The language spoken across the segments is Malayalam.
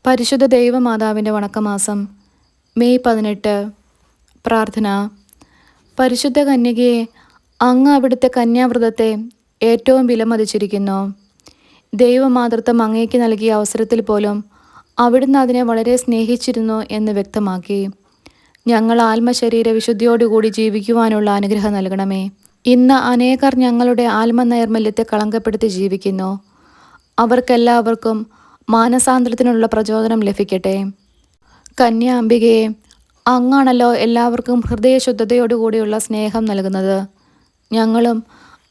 പരിശുദ്ധ ദൈവമാതാവിൻ്റെ വണക്കമാസം മെയ് 18. പ്രാർത്ഥന. പരിശുദ്ധ കന്യകയെ, അങ്ങ് അവിടുത്തെ കന്യാവ്രതത്തെ ഏറ്റവും വിലമതിച്ചിരിക്കുന്നു. ദൈവമാതൃത്വം അങ്ങേക്ക് നൽകിയ അവസരത്തിൽ പോലും അവിടുന്ന് അതിനെ വളരെ സ്നേഹിച്ചിരുന്നു എന്ന് വ്യക്തമാക്കി. ഞങ്ങൾ ആത്മശരീര വിശുദ്ധിയോടുകൂടി ജീവിക്കുവാനുള്ള അനുഗ്രഹം നൽകണമേ. ഇന്ന് അനേകർ ഞങ്ങളുടെ ആത്മനൈർമല്യത്തെ കളങ്കപ്പെടുത്തി ജീവിക്കുന്നു. അവർക്കെല്ലാവർക്കും മാനസാന്തരത്തിനുള്ള പ്രചോദനം ലഭിക്കട്ടെ. കന്യാംബികയെ, അങ്ങാണല്ലോ എല്ലാവർക്കും ഹൃദയശുദ്ധതയോടുകൂടിയുള്ള സ്നേഹം നൽകുന്നത്. ഞങ്ങളും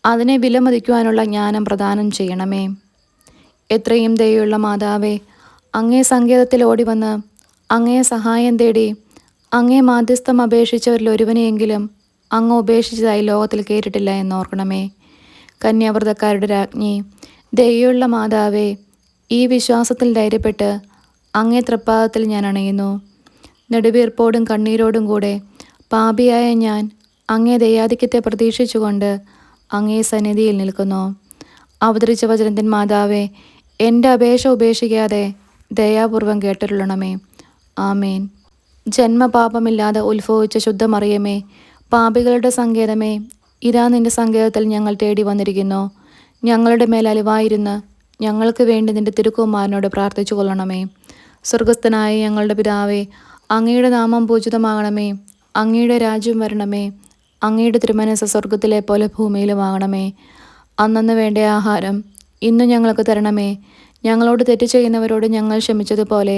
അതിനെ വിലമതിക്കുവാനുള്ള ജ്ഞാനം പ്രദാനം ചെയ്യണമേ. എത്രയും ദയയുള്ള മാതാവേ, അങ്ങേ സങ്കേതത്തിൽ ഓടിവന്ന് അങ്ങേ സഹായം തേടി അങ്ങേ മാധ്യസ്ഥം അപേക്ഷിച്ചവരിൽ ഒരുവനെയെങ്കിലും അങ്ങ് ഉപേക്ഷിച്ചതായി ലോകത്തിൽ കേട്ടിട്ടില്ല എന്നോർക്കണമേ. കന്യാവ്രതക്കാരുടെ രാജ്ഞി, ദയയുള്ള മാതാവേ, ഈ വിശ്വാസത്തിൽ ധൈര്യപ്പെട്ട് അങ്ങേ തൃപ്പാദത്തിൽ ഞാൻ അണയുന്നു. നെടുവീർപ്പോടും കണ്ണീരോടും കൂടെ പാപിയായ ഞാൻ അങ്ങേ ദയാധിക്യത്തെ പ്രതീക്ഷിച്ചുകൊണ്ട് അങ്ങേ സന്നിധിയിൽ നിൽക്കുന്നു. അവതരിച്ച വചനത്തിൻ മാതാവേ, എൻ്റെ അപേക്ഷ ഉപേക്ഷിക്കാതെ ദയാപൂർവം കേട്ടിരുളണമേ. ആമേൻ. ജന്മപാപമില്ലാതെ ഉത്ഭവിച്ച ശുദ്ധമറിയമേ, പാപികളുടെ സങ്കേതമേ, ഇതാ നിന്റെ സങ്കേതത്തിൽ ഞങ്ങൾ തേടി വന്നിരിക്കുന്നു. ഞങ്ങളുടെ മേൽ അലിവായിരുന്ന് ഞങ്ങൾക്ക് വേണ്ടി നിന്റെ തിരുക്കുമാരനോട് പ്രാർത്ഥിച്ചു കൊള്ളണമേ. സ്വർഗസ്ഥനായ ഞങ്ങളുടെ പിതാവേ, അങ്ങയുടെ നാമം പൂജിതമാകണമേ. അങ്ങയുടെ രാജ്യം വരണമേ. അങ്ങയുടെ തിരുമനസ്സ് സ്വർഗത്തിലെ പോലെ ഭൂമിയിലുമാകണമേ. അന്നന്ന് വേണ്ട ആഹാരം ഇന്നു ഞങ്ങൾക്ക് തരണമേ. ഞങ്ങളോട് തെറ്റ് ചെയ്യുന്നവരോട് ഞങ്ങൾ ക്ഷമിച്ചതുപോലെ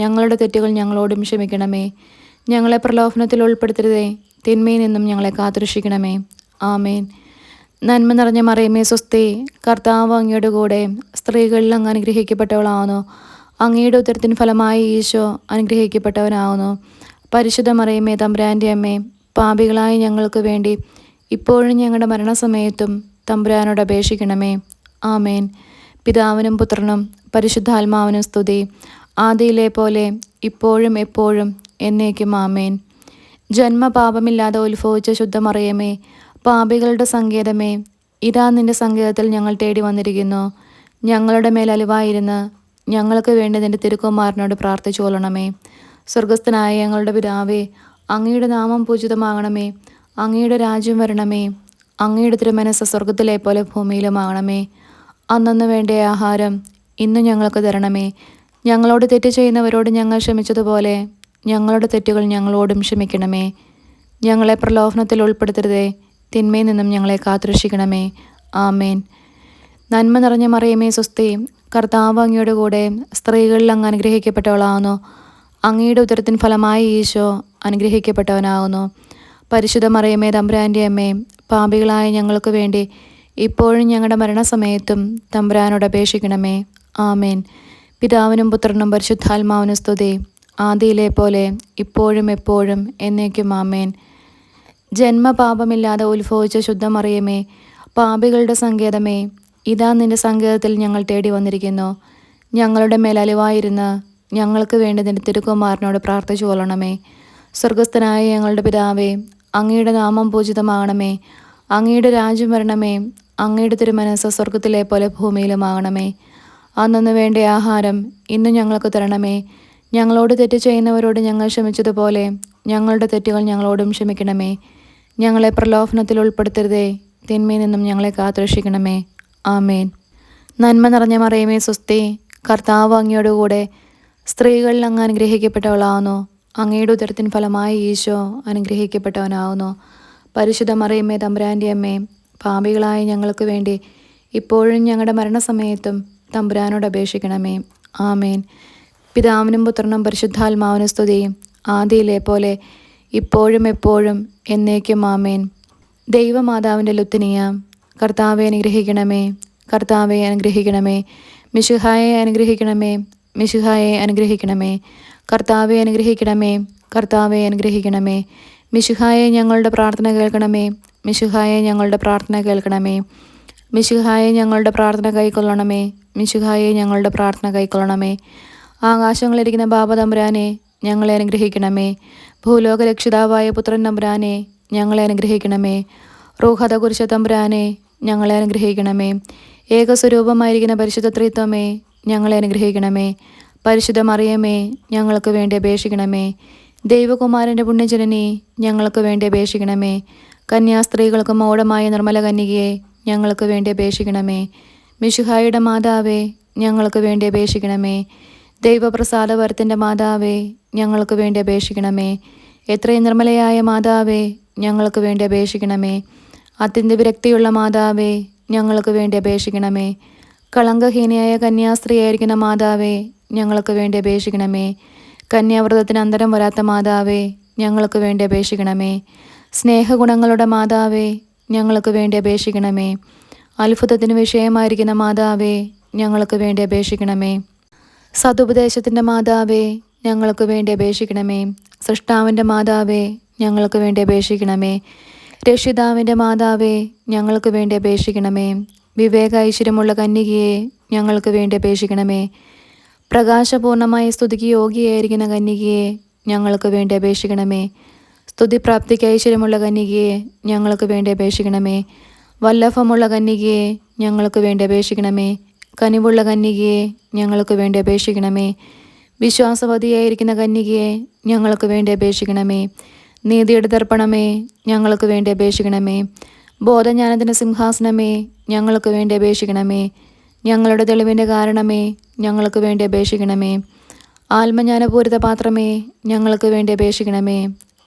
ഞങ്ങളുടെ തെറ്റുകൾ ഞങ്ങളോടും ക്ഷമിക്കണമേ. ഞങ്ങളെ പ്രലോഭനത്തിൽ ഉൾപ്പെടുത്തരുതേ, തിന്മയിൽ നിന്നും ഞങ്ങളെ കാത്തുരക്ഷിക്കണമേ. ആമേൻ. നന്മ നിറഞ്ഞ മറിയമേ സ്വസ്തി, കർത്താവ് അങ്ങയുടെ കൂടെ സ്ത്രീകളിൽ അങ്ങ് അനുഗ്രഹിക്കപ്പെട്ടവളാവുന്നു. അങ്ങയുടെ ഉദരത്തിൻ ഫലമായി ഈശോ അനുഗ്രഹിക്കപ്പെട്ടവനാവുന്നു. പരിശുദ്ധ മറിയമേ, തമ്പുരാൻ്റെ അമ്മേ, പാപികളായ ഞങ്ങൾക്ക് വേണ്ടി ഇപ്പോഴും ഞങ്ങളുടെ മരണസമയത്തും തമ്പുരാനോട് അപേക്ഷിക്കണമേ. ആമേൻ. പിതാവിനും പുത്രനും പരിശുദ്ധാത്മാവിനും സ്തുതി, ആദിയിലെ പോലെ ഇപ്പോഴും എപ്പോഴും എന്നേക്കും. ആമേൻ. ജന്മപാപമില്ലാതെ ഉത്ഭവിച്ച ശുദ്ധമറിയമേ, പാപികളുടെ സങ്കേതമേ, ഇതാ നിന്റെ സങ്കേതത്തിൽ ഞങ്ങൾ തേടി വന്നിരിക്കുന്നു. ഞങ്ങളുടെ മേൽ അലിവായിരുന്ന് ഞങ്ങൾക്ക് വേണ്ടി നിന്റെ തിരുക്കുമാരനോട് പ്രാർത്ഥിച്ചു കൊള്ളണമേ. സ്വർഗസ്ഥനായ ഞങ്ങളുടെ പിതാവേ, അങ്ങയുടെ നാമം പൂജിതമാകണമേ. അങ്ങയുടെ രാജ്യം വരണമേ. അങ്ങയുടെ തിരുമനസ്സ് സ്വർഗത്തിലെ പോലെ ഭൂമിയിലുമാകണമേ. അന്നന്ന് വേണ്ട ആഹാരം ഇന്ന് ഞങ്ങൾക്ക് തരണമേ. ഞങ്ങളോട് തെറ്റ് ചെയ്യുന്നവരോട് ഞങ്ങൾ ക്ഷമിച്ചതുപോലെ ഞങ്ങളുടെ തെറ്റുകൾ ഞങ്ങളോടും ക്ഷമിക്കണമേ. ഞങ്ങളെ പ്രലോഭനത്തിൽ ഉൾപ്പെടുത്തരുതേ, തിന്മയിൽ നിന്നും ഞങ്ങളെ കാത്തുരക്ഷിക്കണമേ. ആമേൻ. നന്മ നിറഞ്ഞ മറിയമേ സ്വസ്തി, കർത്താവ് അങ്ങയുടെ കൂടെ സ്ത്രീകളിൽ അങ്ങ് അനുഗ്രഹിക്കപ്പെട്ടവളാകുന്നു. അങ്ങയുടെ ഉദരത്തിൻ ഫലമായി ഈശോ അനുഗ്രഹിക്കപ്പെട്ടവനാകുന്നു. പരിശുദ്ധ മറിയമേ, തമ്പുരാൻ്റെ അമ്മേ, പാപികളായ ഞങ്ങൾക്ക് വേണ്ടി ഇപ്പോഴും ഞങ്ങളുടെ മരണസമയത്തും തമ്പുരാനോട് അപേക്ഷിക്കണമേ. ആമേൻ. പിതാവിനും പുത്രനും പരിശുദ്ധാത്മാവിനും സ്തുതി, ആദിയിലെ പോലെ ഇപ്പോഴും എപ്പോഴും എന്നേക്കും. ആമേൻ. ജന്മപാപമില്ലാതെ ഉത്ഭവിച്ച ശുദ്ധമറിയമേ, പാപികളുടെ സങ്കേതമേ, ഇതാ നിന്റെ സങ്കേതത്തിൽ ഞങ്ങൾ തേടി വന്നിരിക്കുന്നു. ഞങ്ങളുടെ മേൽ അലിവായിരുന്ന് ഞങ്ങൾക്ക് വേണ്ടി നിന്റെ തിരുക്കുമാരനോട് പ്രാർത്ഥിച്ചു കൊള്ളണമേ. സ്വർഗസ്ഥനായ ഞങ്ങളുടെ പിതാവേ, അങ്ങയുടെ നാമം പൂജിതമാകണമേ. അങ്ങയുടെ രാജ്യം വരണമേ. അങ്ങയുടെ തിരുമനസ്സ് സ്വർഗത്തിലെ പോലെ ഭൂമിയിലുമാകണമേ. അന്നന്ന് വേണ്ട ആഹാരം ഇന്ന് ഞങ്ങൾക്ക് തരണമേ. ഞങ്ങളോട് തെറ്റ് ചെയ്യുന്നവരോട് ഞങ്ങൾ ക്ഷമിച്ചതുപോലെ ഞങ്ങളുടെ തെറ്റുകൾ ഞങ്ങളോടും ക്ഷമിക്കണമേ. ഞങ്ങളെ പ്രലോഭനത്തിൽ ഉൾപ്പെടുത്തരുതേ, തിന്മയിൽ നിന്നും ഞങ്ങളെ കാത്തുരക്ഷിക്കണമേ. ആമേൻ. നന്മ നിറഞ്ഞ മറിയമേ സ്വസ്തി, കർത്താവ് അങ്ങയുടെ കൂടെ സ്ത്രീകളിൽ അങ്ങ് അനുഗ്രഹിക്കപ്പെട്ടവളാവുന്നു. അങ്ങയുടെ ഉദരത്തിൻ ഫലമായി ഈശോ അനുഗ്രഹിക്കപ്പെട്ടവനാവുന്നു. പരിശുദ്ധ മറിയമേ, തമ്പുരാൻ്റെ അമ്മേ, പാപികളായ ഞങ്ങൾക്ക് വേണ്ടി ഇപ്പോഴും ഞങ്ങളുടെ മരണസമയത്തും തമ്പുരാനോട് അപേക്ഷിക്കണമേ. ആമേൻ. പിതാവിനും പുത്രനും പരിശുദ്ധാത്മാവിനും സ്തുതി, ആദിയിലെ പോലെ ഇപ്പോഴും എപ്പോഴും എന്നേക്കും. ആമേൻ. ദൈവമാതാവിൻ്റെ ലുത്തിനിയ, കർത്താവെ അനുഗ്രഹിക്കണമേ. കർത്താവെ അനുഗ്രഹിക്കണമേ. മിശിഹായെ അനുഗ്രഹിക്കണമേ. മിശിഹായെ അനുഗ്രഹിക്കണമേ. കർത്താവെ അനുഗ്രഹിക്കണമേ. കർത്താവെ അനുഗ്രഹിക്കണമേ. മിശിഹായെ ഞങ്ങളുടെ പ്രാർത്ഥന കേൾക്കണമേ. മിശിഹായെ ഞങ്ങളുടെ പ്രാർത്ഥന കേൾക്കണമേ. മിശിഹായെ ഞങ്ങളുടെ പ്രാർത്ഥന കൈക്കൊള്ളണമേ. മിശിഹായെ ഞങ്ങളുടെ പ്രാർത്ഥന കൈക്കൊള്ളണമേ. ആകാശങ്ങളിരിക്കുന്ന ബാബ തമ്പുരാനെ, ഞങ്ങളെ അനുഗ്രഹിക്കണമേ. ഭൂലോക രക്ഷിതാവായ പുത്രൻ തമ്പുരാനെ, ഞങ്ങളെ അനുഗ്രഹിക്കണമേ. റൂഹത കുരിശ തമ്പുരാനെ, ഞങ്ങളെ അനുഗ്രഹിക്കണമേ. ഏകസ്വരൂപമായിരിക്കുന്ന പരിശുദ്ധ ത്രിത്വമേ, ഞങ്ങളെ അനുഗ്രഹിക്കണമേ. പരിശുദ്ധ മറിയമേ, ഞങ്ങൾക്ക് വേണ്ടി അപേക്ഷിക്കണമേ. ദൈവകുമാരൻ്റെ പുണ്യജനനി, ഞങ്ങൾക്ക് വേണ്ടി അപേക്ഷിക്കണമേ. കന്യാസ്ത്രീകൾക്ക് മൗഢമായ നിർമ്മല കന്യകയെ, ഞങ്ങൾക്ക് വേണ്ടി അപേക്ഷിക്കണമേ. മിശിഹായുടെ മാതാവേ, ഞങ്ങൾക്ക് വേണ്ടി അപേക്ഷിക്കണമേ. ദൈവപ്രസാദവരത്തിൻ്റെ മാതാവേ, ഞങ്ങൾക്ക് വേണ്ടി അപേക്ഷിക്കണമേ. എത്രയും നിർമ്മലയായ മാതാവേ, ഞങ്ങൾക്ക് വേണ്ടി അപേക്ഷിക്കണമേ. അത്യന്ത വിരക്തിയുള്ള മാതാവേ, ഞങ്ങൾക്ക് വേണ്ടി അപേക്ഷിക്കണമേ. കളങ്കഹീനയായ കന്യാസ്ത്രീയായിരിക്കുന്ന മാതാവേ, ഞങ്ങൾക്ക് വേണ്ടി അപേക്ഷിക്കണമേ. കന്യാവ്രതത്തിന് അന്തരം വരാത്ത മാതാവേ, ഞങ്ങൾക്ക് വേണ്ടി അപേക്ഷിക്കണമേ. സ്നേഹഗുണങ്ങളുടെ മാതാവേ, ഞങ്ങൾക്ക് വേണ്ടി അപേക്ഷിക്കണമേ. അത്ഭുതത്തിന് വിഷയമായിരിക്കുന്ന മാതാവേ, ഞങ്ങൾക്ക് വേണ്ടി അപേക്ഷിക്കണമേ. സതുപദേശത്തിൻ്റെ മാതാവേ, ഞങ്ങൾക്ക് വേണ്ടി അപേക്ഷിക്കണമേ. സൃഷ്ടാവിൻ്റെ മാതാവേ, ഞങ്ങൾക്ക് വേണ്ടി അപേക്ഷിക്കണമേ. രക്ഷിതാവിൻ്റെ മാതാവേ, ഞങ്ങൾക്ക് വേണ്ടി അപേക്ഷിക്കണമേ. വിവേക ഐശ്വര്യമുള്ള കന്യകയെ, ഞങ്ങൾക്ക് വേണ്ടി അപേക്ഷിക്കണമേ. പ്രകാശപൂർണമായ സ്തുതിക്ക് യോഗ്യയായിരിക്കുന്ന കന്യകയെ, ഞങ്ങൾക്ക് വേണ്ടി അപേക്ഷിക്കണമേ. സ്തുതിപ്രാപ്തിക്ക് ഐശ്വര്യമുള്ള കന്യകയെ, ഞങ്ങൾക്ക് വേണ്ടി അപേക്ഷിക്കണമേ. വല്ലഭമുള്ള കന്യകയെ, ഞങ്ങൾക്ക് വേണ്ടി അപേക്ഷിക്കണമേ. കനിവുള്ള കന്യകയെ, ഞങ്ങൾക്ക് വേണ്ടി അപേക്ഷിക്കണമേ. വിശ്വാസവതിയായിരിക്കുന്ന കന്യകയെ, ഞങ്ങൾക്ക് വേണ്ടി അപേക്ഷിക്കണമേ. നീതിയുടെ ദർപ്പണമേ, ഞങ്ങൾക്ക് വേണ്ടി അപേക്ഷിക്കണമേ. ബോധജ്ഞാനത്തിൻ്റെ സിംഹാസനമേ, ഞങ്ങൾക്ക് വേണ്ടി അപേക്ഷിക്കണമേ. ഞങ്ങളുടെ തെളിവിൻ്റെ കാരണമേ, ഞങ്ങൾക്ക് വേണ്ടി അപേക്ഷിക്കണമേ. ആത്മജ്ഞാനപൂരിത പാത്രമേ, ഞങ്ങൾക്ക് വേണ്ടി അപേക്ഷിക്കണമേ.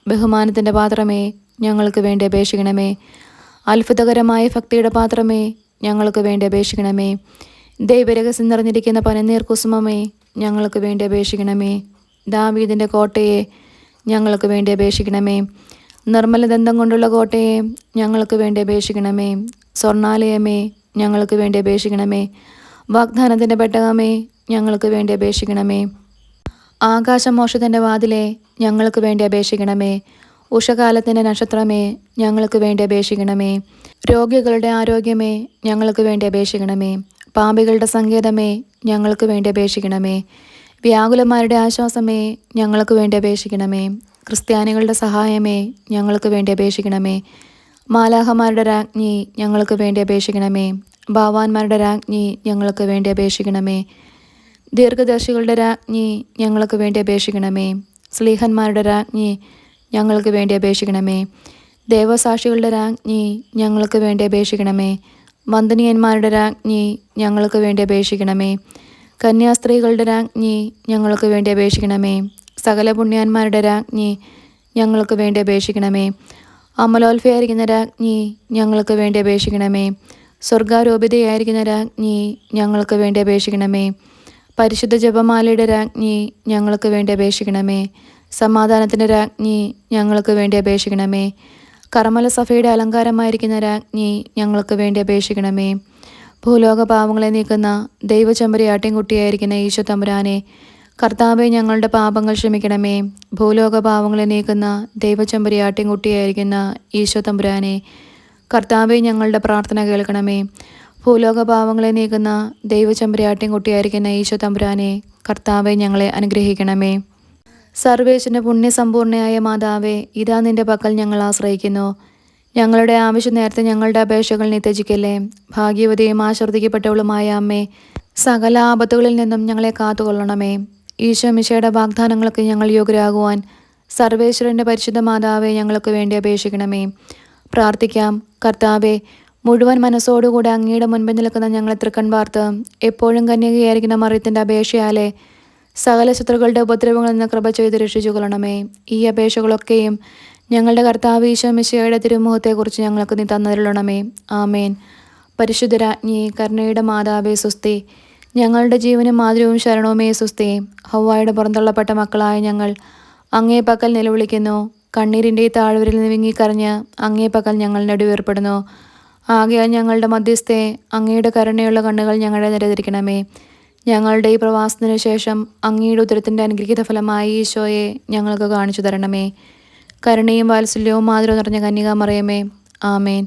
ബഹുമാനത്തിൻ്റെ പാത്രമേ, ഞങ്ങൾക്ക് വേണ്ടി അപേക്ഷിക്കണമേ. അത്ഭുതകരമായ ഭക്തിയുടെ പാത്രമേ, ഞങ്ങൾക്ക് വേണ്ടി അപേക്ഷിക്കണമേ. ദൈവരഹസ്യം നിറഞ്ഞിരിക്കുന്ന പനിനീർ കുസുമമേ, ഞങ്ങൾക്ക് വേണ്ടി അപേക്ഷിക്കണമേ. ദാവീദിൻ്റെ കോട്ടയെ, ഞങ്ങൾക്ക് വേണ്ടി അപേക്ഷിക്കണമേ. നിർമ്മലദന്തം കൊണ്ടുള്ള കോട്ടയെ, ഞങ്ങൾക്ക് വേണ്ടി അപേക്ഷിക്കണമേ. സ്വർണാലയമേ, ഞങ്ങൾക്ക് വേണ്ടി അപേക്ഷിക്കണമേ. വാഗ്ദാനത്തിൻ്റെ പെട്ടകമേ, ഞങ്ങൾക്ക് വേണ്ടി അപേക്ഷിക്കണമേ. ആകാശമോക്ഷത്തിൻ്റെ വാതിലെ, ഞങ്ങൾക്ക് വേണ്ടി അപേക്ഷിക്കണമേ. ഉഷകാലത്തിൻ്റെ നക്ഷത്രമേ, ഞങ്ങൾക്ക് വേണ്ടി അപേക്ഷിക്കണമേ. രോഗികളുടെ ആരോഗ്യമേ, ഞങ്ങൾക്ക് വേണ്ടി അപേക്ഷിക്കണമേ. പാപികളുടെ സങ്കേതമേ, ഞങ്ങൾക്ക് വേണ്ടി അപേക്ഷിക്കണമേ. വ്യാകുലന്മാരുടെ ആശ്വാസമേ, ഞങ്ങൾക്ക് വേണ്ടി അപേക്ഷിക്കണമേ. ക്രിസ്ത്യാനികളുടെ സഹായമേ, ഞങ്ങൾക്ക് വേണ്ടി അപേക്ഷിക്കണമേ. മാലാഹമാരുടെ രാജ്ഞി, ഞങ്ങൾക്ക് വേണ്ടി അപേക്ഷിക്കണമേ. ഭാവാന്മാരുടെ രാജ്ഞി, ഞങ്ങൾക്ക് വേണ്ടി അപേക്ഷിക്കണമേ. ദീർഘദർശികളുടെ രാജ്ഞി, ഞങ്ങൾക്ക് വേണ്ടി അപേക്ഷിക്കണമേ. സ്ലീഹന്മാരുടെ രാജ്ഞി, ഞങ്ങൾക്ക് വേണ്ടി അപേക്ഷിക്കണമേ. ദേവസാക്ഷികളുടെ രാജ്ഞി, ഞങ്ങൾക്ക് വേണ്ടി അപേക്ഷിക്കണമേ. വന്ദനീയന്മാരുടെ രാജ്ഞി, ഞങ്ങൾക്ക് വേണ്ടി അപേക്ഷിക്കണമേ. കന്യാസ്ത്രീകളുടെ രാജ്ഞി, ഞങ്ങൾക്ക് വേണ്ടി അപേക്ഷിക്കണമേ. സകല പുണ്യാന്മാരുടെ രാജ്ഞി, ഞങ്ങൾക്ക് വേണ്ടി അപേക്ഷിക്കണമേ. അമലോത്ഭയായിരിക്കുന്ന രാജ്ഞി, ഞങ്ങൾക്ക് വേണ്ടി അപേക്ഷിക്കണമേ. സ്വർഗാരോപിതയായിരിക്കുന്ന രാജ്ഞി, ഞങ്ങൾക്ക് വേണ്ടി അപേക്ഷിക്കണമേ. പരിശുദ്ധ ജപമാലയുടെ രാജ്ഞി, ഞങ്ങൾക്ക് വേണ്ടി അപേക്ഷിക്കണമേ. സമാധാനത്തിൻ്റെ രാജ്ഞി, ഞങ്ങൾക്ക് വേണ്ടി അപേക്ഷിക്കണമേ. കർമ്മല സഭയുടെ അലങ്കാരമായിരിക്കുന്ന രാജ്ഞി, ഞങ്ങൾക്ക് വേണ്ടി അപേക്ഷിക്കണമേ. ഭൂലോക പാവങ്ങളെ നീക്കുന്ന ദൈവചമ്പരി ആട്ടിൻകുട്ടിയായിരിക്കുന്ന ഈശോ തമ്പുരാനെ, കർത്താവെ, ഞങ്ങളുടെ പാപങ്ങൾ ക്ഷമിക്കണമേ. ഭൂലോക പാവങ്ങളെ നീക്കുന്ന ദൈവചമ്പരി ആട്ടിൻകുട്ടിയായിരിക്കുന്ന ഈശോ തമ്പുരാനെ, കർത്താവെ, ഞങ്ങളുടെ പ്രാർത്ഥന കേൾക്കണമേ. ഭൂലോക പാവങ്ങളെ നീക്കുന്ന ദൈവചമ്പരി ആട്ടിൻകുട്ടിയായിരിക്കുന്ന ഈശോ തമ്പുരാനെ, കർത്താവെ, ഞങ്ങളെ അനുഗ്രഹിക്കണമേ. സർവേശ്വരൻ്റെ പുണ്യസമ്പൂർണയായ മാതാവേ, ഇതാ നിന്റെ പക്കൽ ഞങ്ങൾ ആശ്രയിക്കുന്നു. ഞങ്ങളുടെ ആവശ്യം നേരത്തെ ഞങ്ങളുടെ അപേക്ഷകൾ നീ ത്യജിക്കല്ലേ. ഭാഗ്യവതിയും ആശ്രദിക്കപ്പെട്ടവളുമായ അമ്മേ, സകല ആപത്തുകളിൽ നിന്നും ഞങ്ങളെ കാത്തുകൊള്ളണമേ. ഈശോ മിശിഹായുടെ വാഗ്ദാനങ്ങൾക്ക് ഞങ്ങൾ യോഗ്യരാകുവാൻ സർവേശ്വരൻ്റെ പരിശുദ്ധ മാതാവെ, ഞങ്ങൾക്ക് വേണ്ടി അപേക്ഷിക്കണമേ. പ്രാർത്ഥിക്കാം. കർത്താവെ, മുഴുവൻ മനസ്സോടുകൂടെ അങ്ങയുടെ മുൻപിൽ നിൽക്കുന്ന ഞങ്ങളെ തൃക്കൺ പാർത്ത് എപ്പോഴും കന്യകയായിരിക്കുന്ന മറിയത്തിൻ്റെ അപേക്ഷയാലെ സകല ശത്രുക്കളുടെ ഉപദ്രവങ്ങളിൽ നിന്ന് കൃപ ചെയ്ത് രക്ഷിച്ചു കൊള്ളണമേ. ഈ അപേക്ഷകളൊക്കെയും ഞങ്ങളുടെ കർത്താവ് ഈശോ മിശിഹായുടെ തിരുമുഖത്തെക്കുറിച്ച് ഞങ്ങൾക്ക് നീ തന്നരുളണമേ. ആമേൻ. പരിശുദ്ധരാജ്ഞി, കരുണയുടെ മാതാവേ, സുസ്തി. ഞങ്ങളുടെ ജീവനും മാധുര്യവും ശരണവുമേ, സുസ്തി. ഹവ്വായുടെ പുറന്തള്ളപ്പെട്ട മക്കളായ ഞങ്ങൾ അങ്ങേ പക്കൽ നിലവിളിക്കുന്നു. കണ്ണീരിൻ്റെ ഈ താഴ്വരയിൽ നിന്ന് വിങ്ങിക്കരഞ്ഞ് അങ്ങേ പക്കൽ ഞങ്ങൾ നെടുവേർപ്പെടുന്നു. ആകയാൽ ഞങ്ങളുടെ മധ്യസ്ഥെ, അങ്ങയുടെ കരുണയുള്ള കണ്ണുകൾ ഞങ്ങളെ നിരതിരിക്കണമേ. ഞങ്ങളുടെ ഈ പ്രവാസത്തിനു ശേഷം അങ്ങയുടെ ഉദരത്തിൻ്റെ അനുഗ്രഹീത ഫലമായി ഈശോയെ ഞങ്ങൾക്ക് കാണിച്ചു തരണമേ. കരുണയും വാത്സല്യവും മാധുര്യവും നിറഞ്ഞ കന്യകാമറിയമേ, ആമേൻ.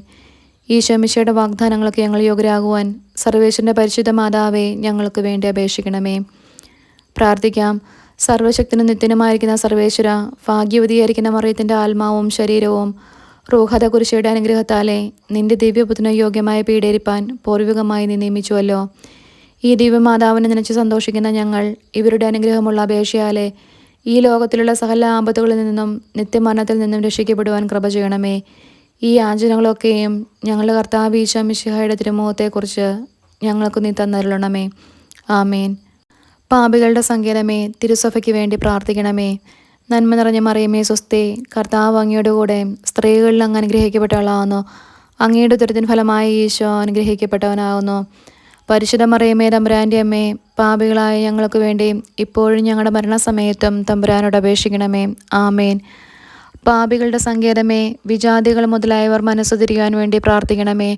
ഈശോ മിശിഹായുടെ വാഗ്ദാനങ്ങൾക്ക് ഞങ്ങൾ യോഗ്യരാകുവാൻ സർവേശ്വരൻ്റെ പരിശുദ്ധ മാതാവേ, ഞങ്ങൾക്ക് വേണ്ടി അപേക്ഷിക്കണമേ. പ്രാർത്ഥിക്കാം. സർവശക്തനും നിത്യനുമായിരിക്കുന്ന സർവേശ്വര, ഭാഗ്യവതിയായിരിക്കുന്ന മറിയത്തിൻ്റെ ആത്മാവും ശരീരവും റൂഹത കുരിശയുടെ അനുഗ്രഹത്താലെ നിന്റെ ദിവ്യപുത്രന് യോഗ്യമായ പീഡേരിപ്പാൻ പൂർവികമായി നീ നിയമിച്ചുവല്ലോ. ഈ ദിവ്യമാതാവിനെ നനച്ച് സന്തോഷിക്കുന്ന ഞങ്ങൾ ഇവരുടെ അനുഗ്രഹമുള്ള അപേക്ഷയാലെ ഈ ലോകത്തിലുള്ള സകല ആപത്തുകളിൽ നിന്നും നിത്യമരണത്തിൽ നിന്നും രക്ഷിക്കപ്പെടുവാൻ കൃപ ചെയ്യണമേ. ഈ യാചനകളൊക്കെയും ഞങ്ങളുടെ കർത്താവ് ഈശോ മിശിഹായുടെ തിരുമുഖത്തെക്കുറിച്ച് ഞങ്ങൾക്ക് നീ തന്നരുളണമേ. ആമേൻ. പാപികളുടെ സങ്കേതമേ, തിരുസഭയ്ക്ക് വേണ്ടി പ്രാർത്ഥിക്കണമേ. നന്മ നിറഞ്ഞ മറിയമേ സ്വസ്തി, കർത്താവ് അങ്ങയുടെ കൂടെ സ്ത്രീകളിൽ അങ്ങ് അനുഗ്രഹിക്കപ്പെട്ടവളാകുന്നു. അങ്ങയുടെ ഉദരത്തിൻ ഫലമായി ഈശോ അനുഗ്രഹിക്കപ്പെട്ടവനാകുന്നു. പരിശുദ്ധ മറിയമേ തമ്പുരാൻ്റെ അമ്മേ, പാപികളായ ഞങ്ങൾക്ക് വേണ്ടി ഇപ്പോഴും ഞങ്ങളുടെ മരണസമയത്തും തമ്പുരാനോട് അപേക്ഷിക്കണമേ. ആമേൻ. പാപികളുടെ സങ്കേതമേ, വിജാതികൾ മുതലായവർ മനസ്സു തിരിയാൻ വേണ്ടി പ്രാർത്ഥിക്കണമേ.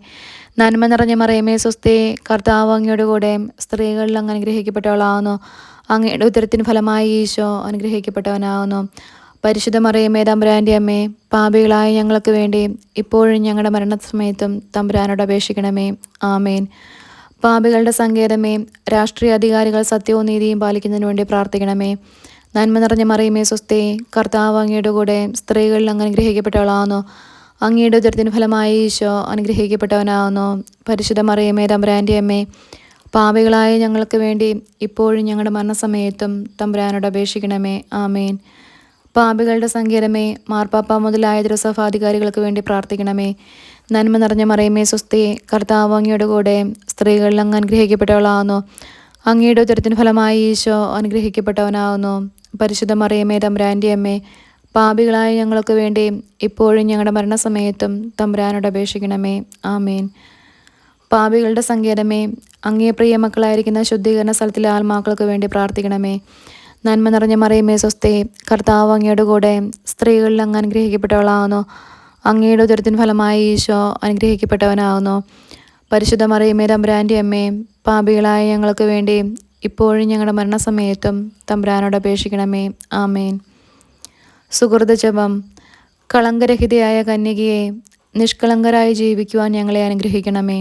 നന്മ നിറഞ്ഞ മറിയമേ സ്വസ്തി, കർത്താവ് അങ്ങയുടെ കൂടെ സ്ത്രീകളിൽ അങ്ങ് അനുഗ്രഹിക്കപ്പെട്ടവളാകുന്നു. അങ്ങയുടെ ഉദരത്തിന് ഫലമായി ഈശോ അനുഗ്രഹിക്കപ്പെട്ടവനാകുന്നു. പരിശുദ്ധ മറിയമേ തമ്പുരാൻ്റെ അമ്മേ, പാപികളായ ഞങ്ങൾക്ക് വേണ്ടി ഇപ്പോഴും ഞങ്ങളുടെ മരണസമയത്തും തമ്പുരാനോട് അപേക്ഷിക്കണമേ. ആമേൻ. പാപികളുടെ സങ്കേതമേ, രാഷ്ട്രീയ അധികാരികൾ സത്യവും നീതിയും പാലിക്കുന്നതിന് വേണ്ടി പ്രാർത്ഥിക്കണമേ. നന്മ നിറഞ്ഞ മറിയമേ സ്വസ്തി, കർത്താവ് അങ്ങയുടെ കൂടെ സ്ത്രീകളിൽ അങ്ങ് അനുഗ്രഹിക്കപ്പെട്ടവളാകുന്നു. അങ്ങയുടെ ഉദരത്തിന് ഫലമായി ഈശോ അനുഗ്രഹിക്കപ്പെട്ടവനാകുന്നു. പരിശുദ്ധ മറിയമേ തമ്പുരാൻ്റെ അമ്മേ, പാപികളായ ഞങ്ങൾക്ക് വേണ്ടി ഇപ്പോഴും ഞങ്ങളുടെ മരണസമയത്തും തമ്പുരാനോട് അപേക്ഷിക്കണമേ. ആമേൻ. പാപികളുടെ സങ്കേതമേ, മാർപ്പാപ്പ മുതലായ തിരുസഭാധികാരികൾക്ക് വേണ്ടി പ്രാർത്ഥിക്കണമേ. നന്മ നിറഞ്ഞ മറിയമേ സ്വസ്തി, കർത്താവ് അങ്ങയുടെ കൂടെ സ്ത്രീകളിൽ അങ്ങ് അനുഗ്രഹിക്കപ്പെട്ടവളാകുന്നു. അങ്ങയുടെ ഉദരത്തിന് ഫലമായി ഈശോ അനുഗ്രഹിക്കപ്പെട്ടവനാകുന്നു. പരിശുദ്ധ മറിയമേ തമ്പുരാൻ്റെ അമ്മേ, പാപികളായ ഞങ്ങൾക്ക് വേണ്ടി ഇപ്പോഴും ഞങ്ങളുടെ മരണസമയത്തും തമ്പുരാനോട് അപേക്ഷിക്കണമേ. ആമേൻ. പാപികളുടെ സങ്കേതമേ, അങ്ങേ പ്രിയ മക്കളായിരിക്കുന്ന ശുദ്ധീകരണ സ്ഥലത്തിലെ ആത്മാക്കൾക്ക് വേണ്ടി പ്രാർത്ഥിക്കണമേ. നന്മ നിറഞ്ഞ മറിയമേ സ്വസ്തി, കർത്താവ് അങ്ങയുടെ കൂടെ സ്ത്രീകളിൽ അങ്ങ് അനുഗ്രഹിക്കപ്പെട്ടവളാകുന്നു. അങ്ങയുടെ ഉദരത്തിൻ ഫലമായി ഈശോ അനുഗ്രഹിക്കപ്പെട്ടവനാകുന്നു. പരിശുദ്ധ മറിയമേ തമ്പുരാൻ്റെ അമ്മേ, പാപികളായ ഞങ്ങൾക്ക് വേണ്ടി ഇപ്പോഴും ഞങ്ങളുടെ മരണസമയത്തും തമ്പുരാനോട് അപേക്ഷിക്കണമേ. ആമേൻ. സുഹൃത ജപം. കളങ്കരഹിതയായ കന്യകയെ, നിഷ്കളങ്കരായി ജീവിക്കുവാൻ ഞങ്ങളെ അനുഗ്രഹിക്കണമേ.